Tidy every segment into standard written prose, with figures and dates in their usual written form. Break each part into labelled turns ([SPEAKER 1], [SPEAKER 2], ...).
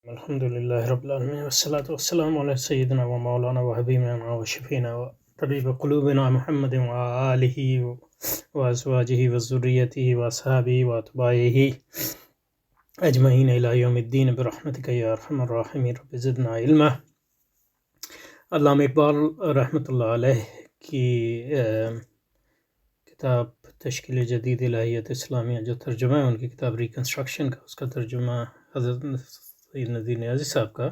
[SPEAKER 1] الحمد لله رب العالمين والصلاة والسلام على سيدنا ومولانا وحبيبنا وشفينا وطبيب قلوبنا محمد وآله وأزواجه وذريته وأصحابه وأتباعه أجمعين إلى يوم الدين برحمتك يا أرحم الراحمين رب زدنا علما۔ علامہ اقبال رحمۃ اللہ علیہ کی کتاب تشکیل جدید الہیت اسلامیہ جو ترجمہ ہے ان کی کتاب ریکنسٹرکشن کا، اس کا ترجمہ حضرت سید ندیر نیازی صاحب کا،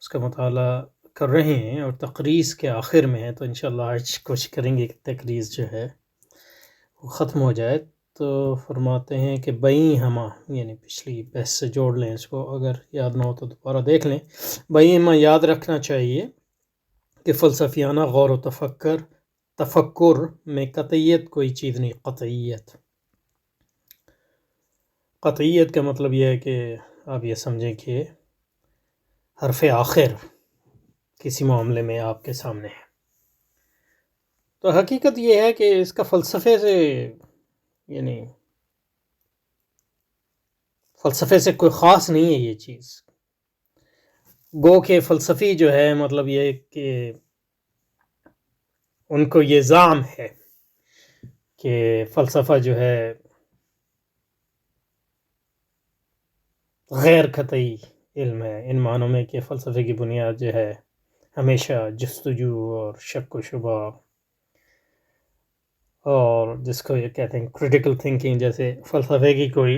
[SPEAKER 1] اس کا مطالعہ کر رہے ہیں اور تقریض کے آخر میں ہے، تو انشاءاللہ آج کوشش کریں گے کہ تقریض جو ہے وہ ختم ہو جائے۔ تو فرماتے ہیں کہ بئیں ہمہ، یعنی پچھلی بحث سے جوڑ لیں اس کو، اگر یاد نہ ہو تو دوبارہ دیکھ لیں۔ بئیں ہمہ یاد رکھنا چاہیے کہ فلسفیانہ غور و تفکر میں قطعیت کوئی چیز نہیں۔ قطعیت کا مطلب یہ ہے کہ آپ یہ سمجھیں کہ حرف آخر کسی معاملے میں آپ کے سامنے ہے، تو حقیقت یہ ہے کہ اس کا فلسفے سے کوئی خاص نہیں ہے یہ چیز۔ گو کہ فلسفی جو ہے مطلب یہ کہ ان کو یہ زعم ہے کہ فلسفہ جو ہے غیر قطعی علم ہے، ان معنوں میں کہ فلسفے کی بنیاد جو ہے ہمیشہ جستجو اور شک و شبہ، اور جس کو یہ کہتے ہیں کریٹیکل تھنکنگ، جیسے فلسفے کی کوئی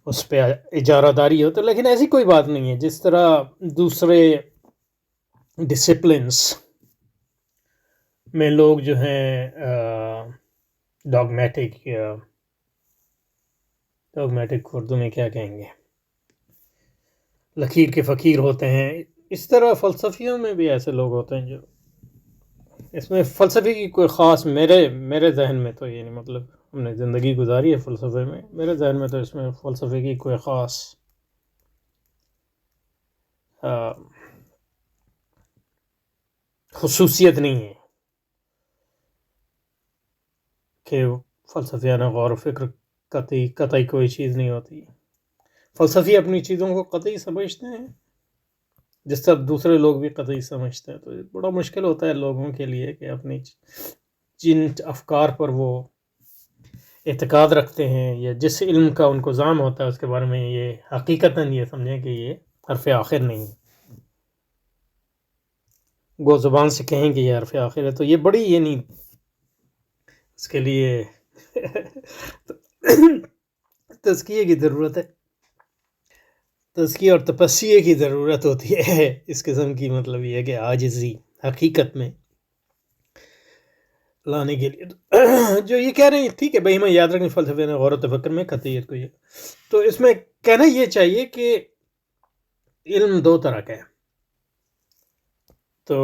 [SPEAKER 1] اس پہ اجارہ داری ہو، تو لیکن ایسی کوئی بات نہیں ہے۔ جس طرح دوسرے ڈسپلنس میں لوگ جو ہیں ڈاگمیٹک اردو میں کیا کہیں گے، لکیر کے فقیر ہوتے ہیں، اس طرح فلسفیوں میں بھی ایسے لوگ ہوتے ہیں جو اس میں فلسفے کی کوئی خاص میرے ذہن میں تو یعنی مطلب ہم نے زندگی گزاری ہے فلسفے میں، میرے ذہن میں تو اس میں فلسفے کی کوئی خاص خصوصیت نہیں ہے کہ فلسفیانہ غور و فکر قطعی کوئی چیز نہیں ہوتی۔ فلسفی اپنی چیزوں کو قطعی سمجھتے ہیں جس طرح دوسرے لوگ بھی قطعی سمجھتے ہیں، تو بڑا مشکل ہوتا ہے لوگوں کے لیے کہ اپنی جن افکار پر وہ اعتقاد رکھتے ہیں یا جس علم کا ان کو زعم ہوتا ہے اس کے بارے میں یہ حقیقتاً یہ سمجھیں کہ یہ حرف آخر نہیں ہے۔ گو زبان سے کہیں کہ یہ حرف آخر ہے تو یہ بڑی اس کے لیے تزکیے کی ضرورت ہے، تزکیے اور تپسیے کی ضرورت ہوتی ہے اس قسم کی، مطلب یہ ہے کہ عاجزی حقیقت میں لانے کے لیے۔ جو یہ کہہ رہے ہیں ٹھیک ہے بھائی، ہمیں یاد رکھیں فلسفے نے غور و تفکر میں قطعیت کو، یہ تو اس میں کہنا یہ چاہیے کہ علم دو طرح کا ہے، تو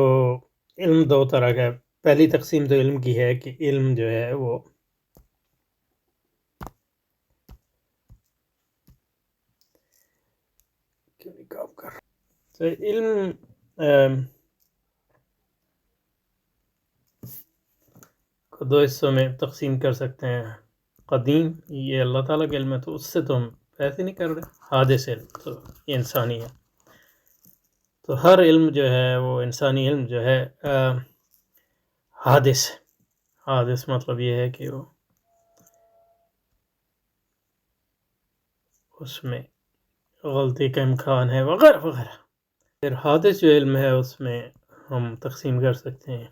[SPEAKER 1] علم دو طرح کا ہے۔ پہلی تقسیم تو علم کی ہے کہ علم جو ہے وہ کیوں نہیں کام کر رہا، تو علم کو دو حصوں میں تقسیم کر سکتے ہیں۔ قدیم، یہ اللہ تعالیٰ کا علم ہے تو اس سے تو ہم ایسے نہیں کر رہے۔ حادث علم تو یہ انسانی ہے، تو ہر علم جو ہے وہ انسانی علم جو ہے حادث مطلب یہ ہے کہ وہ اس میں غلطی کا امکان ہے وغیرہ وغیرہ۔ پھر حادث جو علم ہے اس میں ہم تقسیم کر سکتے ہیں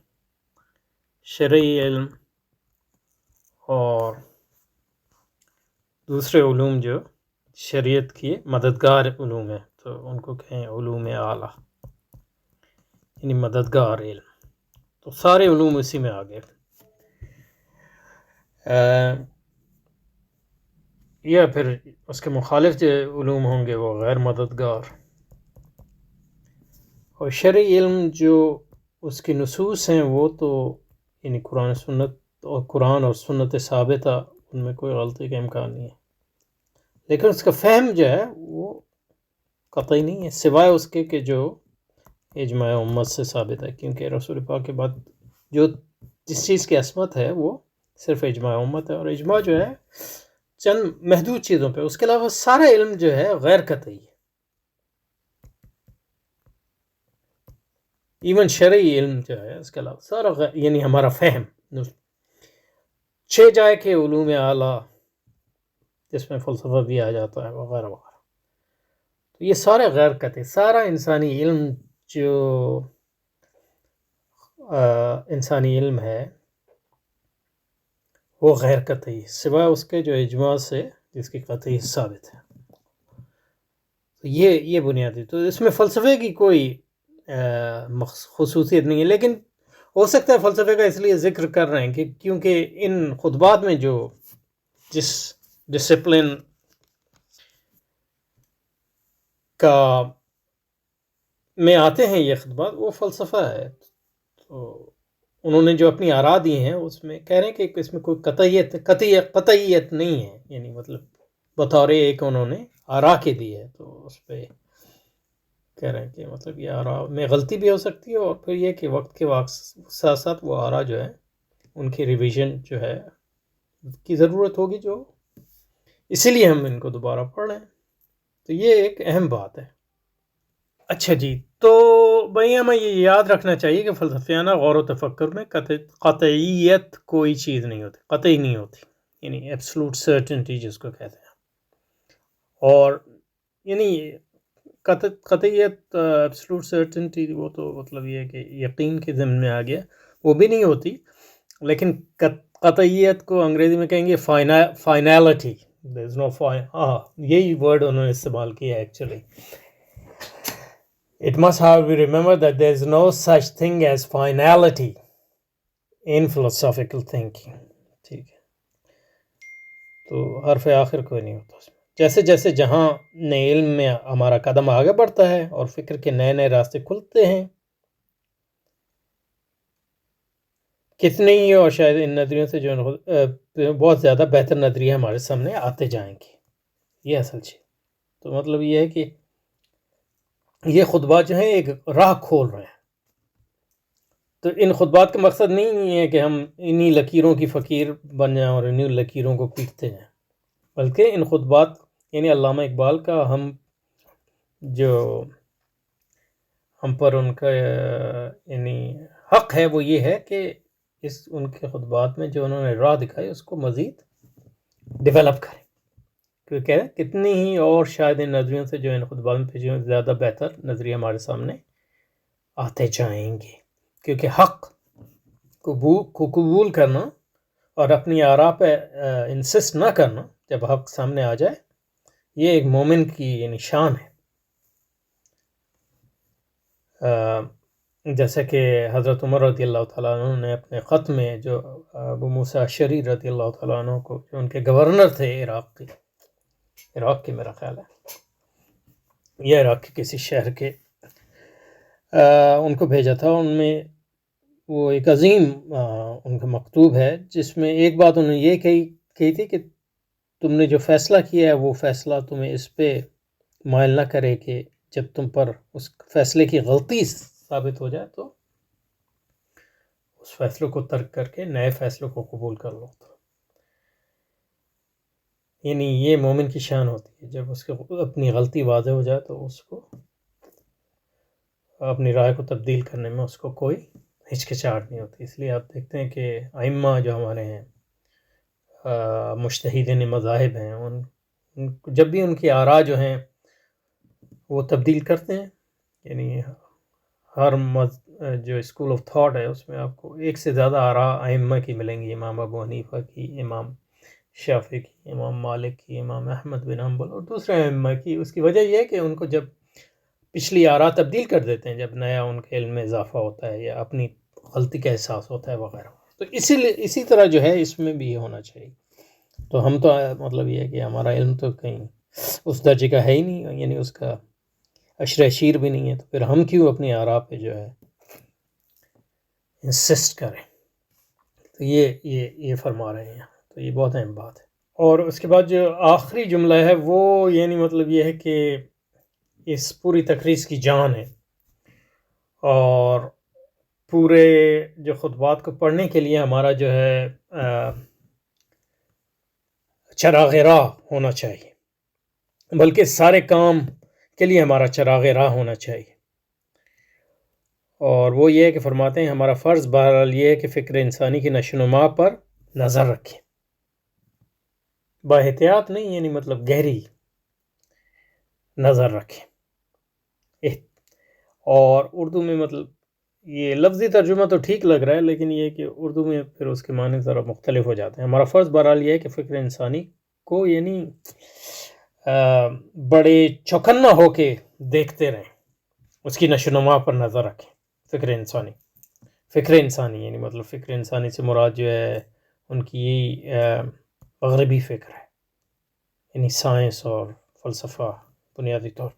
[SPEAKER 1] شرعی علم اور دوسرے علوم جو شریعت کی مددگار علوم ہیں، تو ان کو کہیں علوم اعلیٰ، یعنی مددگار علم، تو سارے علوم اسی میں آ گئے۔ یا پھر اس کے مخالف جو علوم ہوں گے وہ غیر مددگار، اور شرعی علم جو اس کی نصوص ہیں وہ تو یعنی قرآن اور سنت ثابتہ، ان میں کوئی غلطی کا امکان نہیں ہے، لیکن اس کا فہم جو ہے وہ قطعی نہیں ہے، سوائے اس کے کہ جو اجماع امت سے ثابت ہے، کیونکہ رسول پاک کے بعد جس چیز کی عصمت ہے وہ صرف اجماع امت ہے، اور اجماع جو ہے چند محدود چیزوں پہ، اس کے علاوہ سارا علم جو ہے غیر قطعی ہے. ایون شرعی علم جو ہے اس کے علاوہ سارا یعنی ہمارا فہم 6 جائے کے علوم اعلیٰ جس میں فلسفہ بھی آ جاتا ہے وغیرہ وغیرہ، تو یہ سارے غیر قطعی. سارا انسانی علم جو انسانی علم ہے وہ غیر قطعی سوائے اس کے جو اجماع سے جس کی قطعی ثابت ہے. تو یہ بنیادی، تو اس میں فلسفے کی کوئی خصوصیت نہیں ہے. لیکن ہو سکتا ہے فلسفے کا اس لیے ذکر کر رہے ہیں کہ کیونکہ ان خطبات میں جو جس ڈسپلن کا میں آتے ہیں یہ خطبات وہ فلسفہ ہے، تو انہوں نے جو اپنی آراء دی ہیں اس میں کہہ رہے ہیں کہ اس میں کوئی قطعیت نہیں ہے، یعنی مطلب بطور ایک انہوں نے آراء کے دی ہے، تو اس پہ کہہ رہے ہیں کہ مطلب یہ آراء میں غلطی بھی ہو سکتی ہے، اور پھر یہ کہ وقت کے ساتھ ساتھ وہ آراء جو ہے ان کی ریویژن جو ہے کی ضرورت ہوگی، جو اسی لیے ہم ان کو دوبارہ پڑھ رہے ہیں. تو یہ ایک اہم بات ہے. اچھا جی، تو بھائی ہمیں یہ یاد رکھنا چاہیے کہ فلسفیانہ غور و تفکر میں قطعیت کوئی چیز نہیں ہوتی، قطعی نہیں ہوتی، یعنی ایبسلوٹ سرٹنٹی جس کو کہتے ہیں. اور یعنی قطعیت ایبسلوٹ سرٹنٹی وہ تو مطلب یہ ہے کہ یقین کے ضمن میں آ گیا، وہ بھی نہیں ہوتی. لیکن قطعیت کو انگریزی میں کہیں گے فائنالٹی. یہی ورڈ انہوں نے استعمال کیا ہے actually. It must have be remembered that there is no such thing as finality in philosophical thinking. ٹھیک ہے، تو حرف آخر کوئی نہیں ہوتا اس میں. جیسے جیسے جہاں نئے علم میں ہمارا قدم آگے بڑھتا ہے اور فکر کے نئے نئے راستے کھلتے ہیں، کتنے ہی اور شاید ان نظریوں سے جو بہت زیادہ بہتر نظریے ہمارے سامنے آتے جائیں گے. یہ اصل چیز. تو مطلب یہ ہے کہ یہ خطبات جو ہیں ایک راہ کھول رہے ہیں. تو ان خطبات کا مقصد نہیں ہے کہ ہم انہی لکیروں کی فقیر بن جائیں اور انہی لکیروں کو پیٹتے جائیں، بلکہ ان خطبات یعنی علامہ اقبال کا ہم پر ان کا یعنی حق ہے، وہ یہ ہے کہ ان کے خطبات میں جو انہوں نے راہ دکھائی اس کو مزید ڈیولپ کریں. کیونکہ کہہ رہے ہیں کتنی ہی اور شاید ان نظریوں سے جو ان خطبات میں پیچھے زیادہ بہتر نظریے ہمارے سامنے آتے جائیں گے. کیونکہ حق کو قبول کرنا اور اپنی آراء پہ انسسٹ نہ کرنا جب حق سامنے آ جائے، یہ ایک مومن کی یعنی شان ہے. جیسا کہ حضرت عمر رضی اللہ تعالیٰ عنہ نے اپنے خط میں جو ابو موسیٰ اشعری رضی اللہ تعالیٰ عنہ کو، جو ان کے گورنر تھے عراق کے میرا خیال ہے، یا عراق کے کسی شہر کے، ان کو بھیجا تھا. ان میں وہ ایک عظیم ان کا مکتوب ہے جس میں ایک بات انہوں نے یہ کہی تھی کہ تم نے جو فیصلہ کیا ہے وہ فیصلہ تمہیں اس پہ مائل نہ کرے کہ جب تم پر اس فیصلے کی غلطی ثابت ہو جائے تو اس فیصلے کو ترک کر کے نئے فیصلوں کو قبول کر لو. یعنی یہ مومن کی شان ہوتی ہے، جب اس کو اپنی غلطی واضح ہو جائے تو اس کو اپنی رائے کو تبدیل کرنے میں اس کو کوئی ہچکچاہٹ نہیں ہوتی. اس لیے آپ دیکھتے ہیں کہ ائمہ جو ہمارے ہیں مجتہدین مذاہب ہیں، جب بھی ان کی آراء جو ہیں وہ تبدیل کرتے ہیں، یعنی ہر جو اسکول آف تھاٹ ہے اس میں آپ کو ایک سے زیادہ آراء ائمہ کی ملیں گی. امام ابو حنیفہ کی، امام شافعی کی، امام مالک کی، امام احمد بن حنبل اور دوسرے ائمہ کی. اس کی وجہ یہ ہے کہ ان کو جب پچھلی آراء تبدیل کر دیتے ہیں جب نیا ان کے علم میں اضافہ ہوتا ہے یا اپنی غلطی کا احساس ہوتا ہے وغیرہ. تو اسی طرح جو ہے اس میں بھی یہ ہونا چاہیے. تو ہم تو مطلب یہ ہے کہ ہمارا علم تو کہیں اس درجے کا ہے ہی نہیں، یعنی اس کا عشر عشیر بھی نہیں ہے، تو پھر ہم کیوں اپنی آراء پہ جو ہے انسسٹ کریں. تو یہ فرما رہے ہیں. تو یہ بہت اہم بات ہے. اور اس کے بعد جو آخری جملہ ہے وہ یعنی مطلب یہ ہے کہ اس پوری تقریر کی جان ہے، اور پورے جو خطبات کو پڑھنے کے لیے ہمارا جو ہے چراغ راہ ہونا چاہیے، بلکہ سارے کام کے لیے ہمارا چراغ راہ ہونا چاہیے۔ اور وہ یہ ہے کہ فرماتے ہیں ہمارا فرض بہرحال یہ ہے کہ فکر انسانی کی نشو و نما پر نظر رکھیں، باحتیاط نہیں، یعنی مطلب گہری نظر رکھیں۔ اور اردو میں مطلب یہ لفظی ترجمہ تو ٹھیک لگ رہا ہے، لیکن یہ کہ اردو میں پھر اس کے معنی ذرا مختلف ہو جاتے ہیں۔ ہمارا فرض بہرحال یہ ہے کہ فکر انسانی کو یعنی بڑے چوکنا ہو کے دیکھتے رہیں، اس کی نشو و نما پر نظر رکھیں۔ فکر انسانی یعنی مطلب فکر انسانی سے مراد جو ہے ان کی مغربی فکر ہے، یعنی سائنس اور فلسفہ بنیادی طور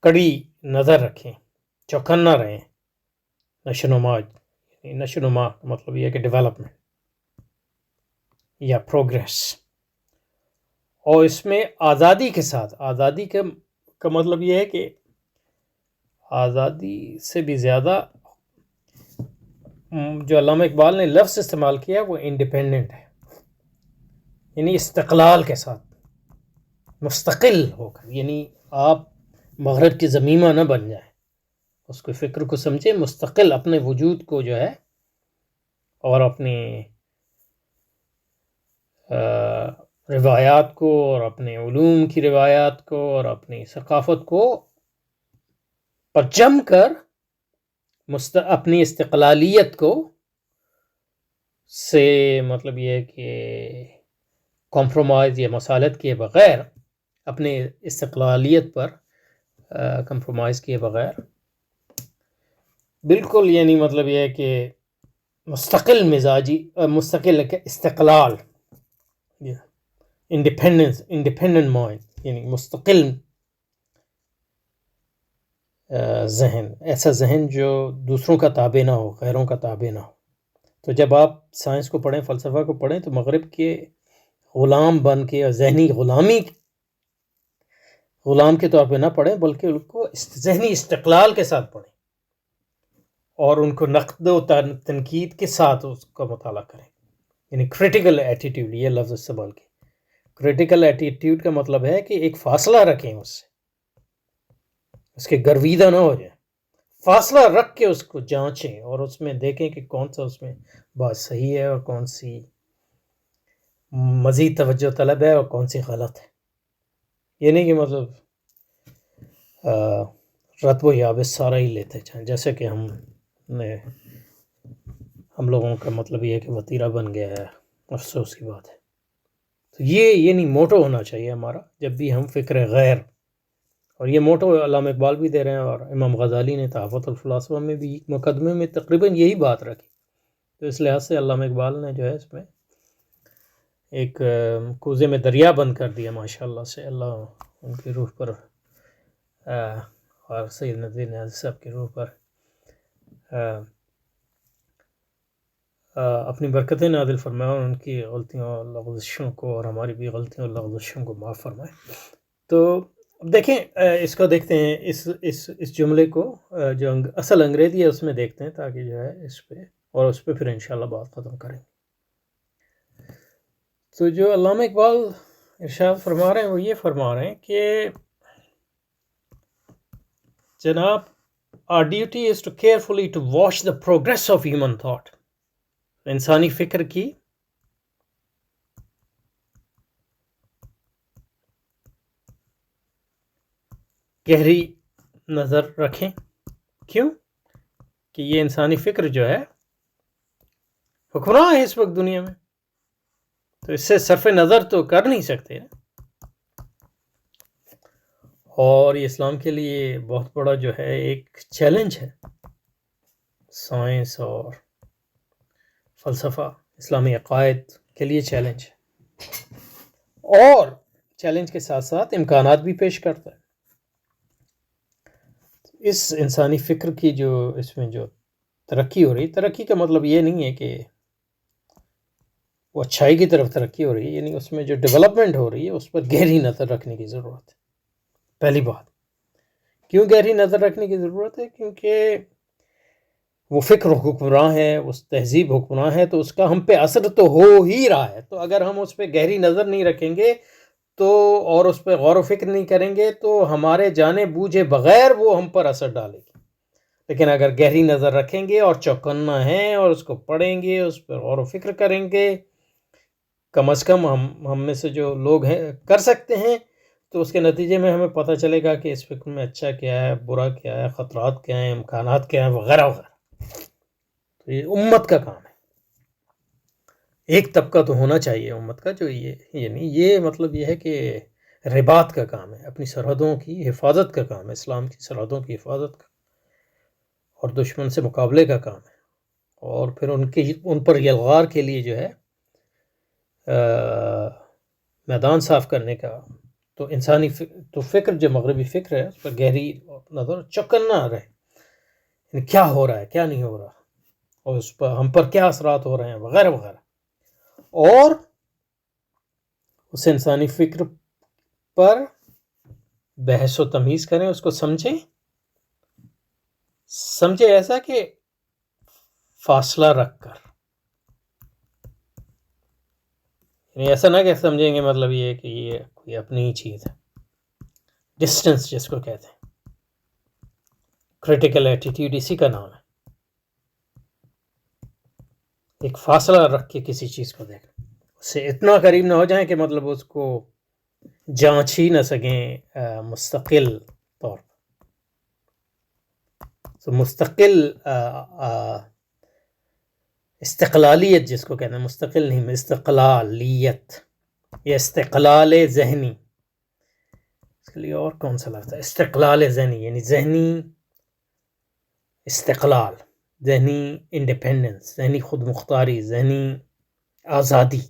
[SPEAKER 1] کڑی نظر رکھیں، چوکنا رہیں۔ نشو و نما مطلب یہ ہے کہ ڈیولپمنٹ یا پروگریس، اور اس میں آزادی کے ساتھ، آزادی کا مطلب یہ ہے کہ آزادی سے بھی زیادہ جو علامہ اقبال نے لفظ استعمال کیا وہ انڈیپینڈنٹ ہے، یعنی استقلال کے ساتھ، مستقل ہو کر، یعنی آپ مغرب کی ضمیمہ نہ بن جائیں، اس کو فکر کو سمجھیں، مستقل اپنے وجود کو جو ہے اور اپنی روایات کو اور اپنے علوم کی روایات کو اور اپنی ثقافت کو پر جم کر اپنی استقلالیت کو سے مطلب یہ ہے کہ کمپرومائز یا مسالت کیے بغیر، اپنے استقلالیت پر کمپرومائز کیے بغیر بالکل، یعنی مطلب یہ ہے کہ مستقل مزاجی، مستقل استقلال، انڈیپینڈنٹ مائنڈ، یعنی مستقل ذہن، ایسا ذہن جو دوسروں کا تابع نہ ہو، غیروں کا تابع نہ ہو۔ تو جب آپ سائنس کو پڑھیں، فلسفہ کو پڑھیں، تو مغرب کے غلام بن کے اور ذہنی غلام کے طور پہ نہ پڑھیں، بلکہ ان کو ذہنی استقلال کے ساتھ پڑھیں اور ان کو نقد و تنقید کے ساتھ اس کا مطالعہ کریں، یعنی کریٹیکل ایٹیٹیوڈ، یہ لفظ استعمال کی۔ کریٹیکل ایٹیٹیوڈ کا مطلب ہے کہ ایک فاصلہ رکھیں اس سے، اس کے گرویدہ نہ ہو جائیں، فاصلہ رکھ کے اس کو جانچیں اور اس میں دیکھیں کہ کون سا اس میں بات صحیح ہے اور کون سی مزید توجہ طلب ہے اور کون سی غلط ہے۔ یہ نہیں کہ مطلب رتب و یابس سارا ہی لیتے جائیں، جیسے کہ ہم لوگوں کا مطلب یہ ہے کہ وتیرہ بن گیا ہے، افسوس کی بات ہے۔ تو یہ نہیں موٹو ہونا چاہیے ہمارا جب بھی ہم فکر غیر، اور یہ موٹو علامہ اقبال بھی دے رہے ہیں اور امام غزالی نے تحفۃ الفلاسفہ میں بھی مقدمے میں تقریباً یہی بات رکھی۔ تو اس لحاظ سے علامہ اقبال نے جو ہے اس میں ایک کوزے میں دریا بند کر دیا، ماشاءاللہ سے، اللہ ان کی روح پر اور سید نذیر نیازی صاحب کی روح پر اپنی برکتیں نازل فرمائے اور ان کی غلطیوں اور لغزشوں کو اور ہماری بھی غلطیوں اور لغزشوں کو معاف فرمائے۔ تو اب دیکھیں اس کو دیکھتے ہیں، اس جملے کو جو اصل انگریزی ہے اس میں دیکھتے ہیں، تاکہ جو ہے اس پہ پھر انشاءاللہ بات ختم کریں۔ تو جو علامہ اقبال ارشاد فرما رہے ہیں وہ یہ فرما رہے ہیں کہ جناب our duty is to carefully to watch the progress of human thought، انسانی فکر کی گہری نظر رکھیں۔ کیوں کہ یہ انسانی فکر جو ہے حکمراں ہے اس وقت دنیا میں، تو اس سے صرف نظر تو کر نہیں سکتے، اور یہ اسلام کے لیے بہت بڑا جو ہے ایک چیلنج ہے۔ سائنس اور فلسفہ اسلامی عقائد کے لیے چیلنج ہے، اور چیلنج کے ساتھ ساتھ امکانات بھی پیش کرتا ہے۔ اس انسانی فکر کی جو اس میں جو ترقی ہو رہی، ترقی کا مطلب یہ نہیں ہے کہ وہ اچھائی کی طرف ترقی ہو رہی ہے، یعنی اس میں جو ڈیولپمنٹ ہو رہی ہے اس پر گہری نظر رکھنے کی ضرورت ہے۔ پہلی بات، کیوں گہری نظر رکھنے کی ضرورت ہے؟ کیونکہ وہ فکر حکمراں ہے، اس تہذیب حکمراں ہے، تو اس کا ہم پہ اثر تو ہو ہی رہا ہے. تو اگر ہم اس پہ گہری نظر نہیں رکھیں گے تو اور اس پہ غور و فکر نہیں کریں گے تو ہمارے جانے بوجھے بغیر وہ ہم پر اثر ڈالے گی. لیکن اگر گہری نظر رکھیں گے اور چوکنا ہے اور اس کو پڑھیں گے، اس پر غور و فکر کریں گے، کم از کم ہم میں سے جو لوگ ہیں کر سکتے ہیں، تو اس کے نتیجے میں ہمیں پتہ چلے گا کہ اس فکر میں اچھا کیا ہے، برا کیا ہے، خطرات کیا ہیں، امکانات کیا ہیں، وغیرہ وغیرہ. تو یہ امت کا کام ہے. ایک طبقہ تو ہونا چاہیے امت کا جو یہ مطلب یہ ہے کہ رباط کا کام ہے، اپنی سرحدوں کی حفاظت کا کام ہے، اسلام کی سرحدوں کی حفاظت کا اور دشمن سے مقابلے کا کام ہے، اور پھر ان پر یلغار کے لیے جو ہے میدان صاف کرنے کا. تو انسانی تو فکر جو مغربی فکر ہے اس پر گہری نظر چوکنا رہے، یعنی کیا ہو رہا ہے، کیا نہیں ہو رہا، اور اس پر ہم پر کیا اثرات ہو رہے ہیں، وغیرہ وغیرہ. اور اس انسانی فکر پر بحث و تمیز کریں، اس کو سمجھیں ایسا کہ فاصلہ رکھ کر، یعنی ایسا نہ کہ سمجھیں گے مطلب یہ کہ یہ کوئی اپنی ہی چیز ہے. ڈسٹنس جس کو کہتے ہیں، کریٹیکل ایٹیٹیوڈ اسی کا نام ہے. ایک فاصلہ رکھ کے کسی چیز کو دیکھیں، اس سے اتنا قریب نہ ہو جائیں کہ مطلب اس کو جانچ ہی نہ سکیں مستقل طور پر. تو مستقل استقلالیت جس کو کہتے ہیں، مستقل نہیں، استقلالیت یا استقلال ذہنی، اس کے لیے اور کون سا لفظ ہے؟ استقلال ذہنی، یعنی ذہنی استقلال، ذہنی انڈیپینڈنس، ذہنی خود مختاری، ذہنی آزادی.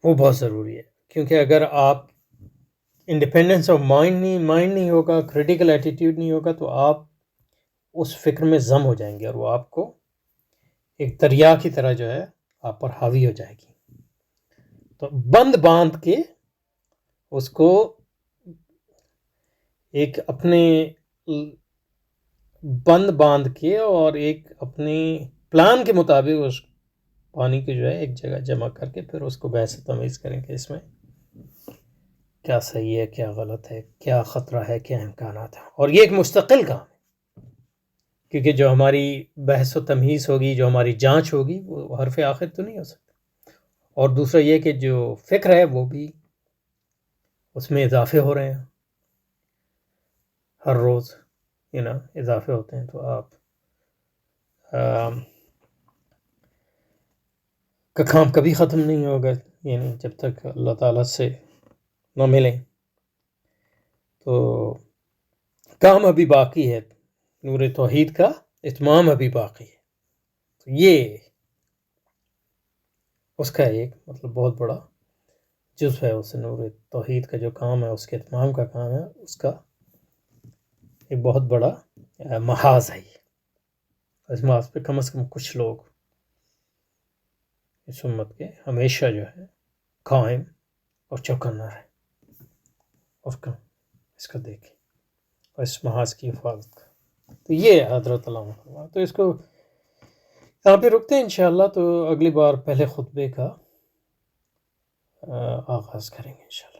[SPEAKER 1] وہ بہت ضروری ہے، کیونکہ اگر آپ انڈیپینڈنس آف مائنڈ نہیں ہوگا، کریٹیکل ایٹیٹیوڈ نہیں ہوگا، تو آپ اس فکر میں ضم ہو جائیں گے اور وہ آپ کو ایک دریا کی طرح جو ہے آپ پر حاوی ہو جائے گی. تو بند باندھ کے اس کو ایک اپنے بند باندھ کے اور ایک اپنے پلان کے مطابق اس پانی کو جو ہے ایک جگہ جمع کر کے پھر اس کو بحث و تمیز کریں کہ اس میں کیا صحیح ہے، کیا غلط ہے، کیا خطرہ ہے، کیا امکانات ہیں. اور یہ ایک مستقل کام ہے، کیونکہ جو ہماری بحث و تمیز ہوگی، جو ہماری جانچ ہوگی، وہ حرف آخر تو نہیں ہو سکتا. اور دوسرا یہ کہ جو فکر ہے وہ بھی اس میں اضافے ہو رہے ہیں، ہر روز اضافے ہوتے ہیں. تو آپ کا کام کبھی ختم نہیں ہوگا، یعنی جب تک اللہ تعالیٰ سے نہ ملیں. تو کام ابھی باقی ہے، نور توحید کا اتمام ابھی باقی ہے. تو یہ اس کا ایک مطلب بہت بڑا جزو ہے، اس نور توحید کا جو کام ہے، اس کے اتمام کا کام ہے، اس کا ایک بہت بڑا محاذ ہے. اس محاذ پہ کم از کم کچھ لوگ اس امت کے ہمیشہ جو ہے قائم اور چوکنا رہے اور اس کا دیکھیں اور اس محاذ کی حفاظت کا. تو یہ حضرت علامہ. تو اس کو یہاں پہ رکتے ہیں انشاءاللہ. تو اگلی بار پہلے خطبے کا آغاز کریں گے انشاءاللہ.